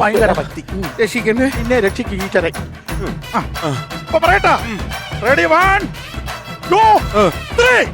ഭയങ്കര ഭക്തി. രക്ഷിക്കണേ, എന്നെ രക്ഷിക്കും ഈശ്വരൻ. അപ്പൊ പറയട്ടാ, റെഡി 1 2 3.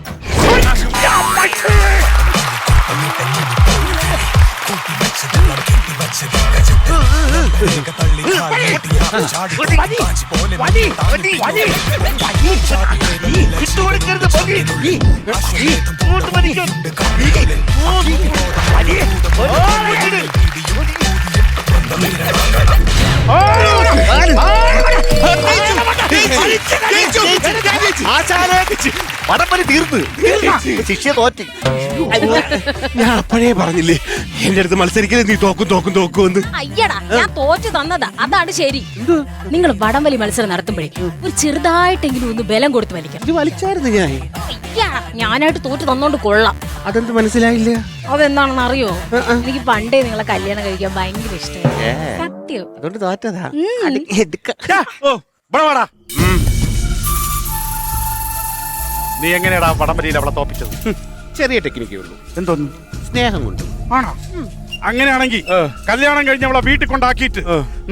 വടംവലി തീർന്ന് ശിഷ്യ തോറ്റി. ഞാൻ അപ്പോഴേ പറഞ്ഞില്ലേ എന്റെ അടുത്ത് മത്സരിക്കരുത്, നീ തോക്കുമെന്ന്. അയ്യടാ, ഞാൻ തോറ്റു തന്നതാ, അതാണ് ശരി. നിങ്ങൾ വടംവലി മത്സരം നടത്തുമ്പോഴേ ഒരു ചെറുതായിട്ടെങ്കിലും ഒന്ന് ബലം കൊടുത്ത് വലിക്കണം. ഇത് വലിച്ചായിരുന്നു ഞാൻ. അയ്യടാ, ഞാനായിട്ട് തോറ്റു തന്നോണ്ട് കൊള്ളാം. അതെന്ത് മനസ്സിലായില്ല? അതെന്താണെന്ന് അറിയോ? എനിക്ക് പണ്ടേ നിങ്ങളെ കല്യാണം കഴിക്കാൻ ഭയങ്കര ഇഷ്ടമായി. സത്യം. അതുകൊണ്ട് തോറ്റതാ. നീ എങ്ങനെയാടാ വടംവലിയിൽ അവളെ തോപ്പിച്ചത്? ചെറിയ ടെക്നിക്കേ ഉള്ളൂ. എന്തോന്നു? സ്നേഹം കൊണ്ട്. ആണോ? അങ്ങനെയാണെങ്കിൽ കല്യാണം കഴിഞ്ഞ് അവളെ വീട്ടിൽ കൊണ്ടാക്കിയിട്ട്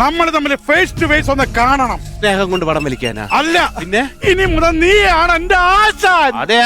നമ്മൾ തമ്മിൽ ഫേസ് ടു ഫേസ് ഒന്ന് കാണണം. സ്നേഹം കൊണ്ട് വടം വലിക്കാനാ? അല്ല, പിന്നെ ഇനി മുതൽ നീയാണ് എന്റെ ആശാൻ. അതെ.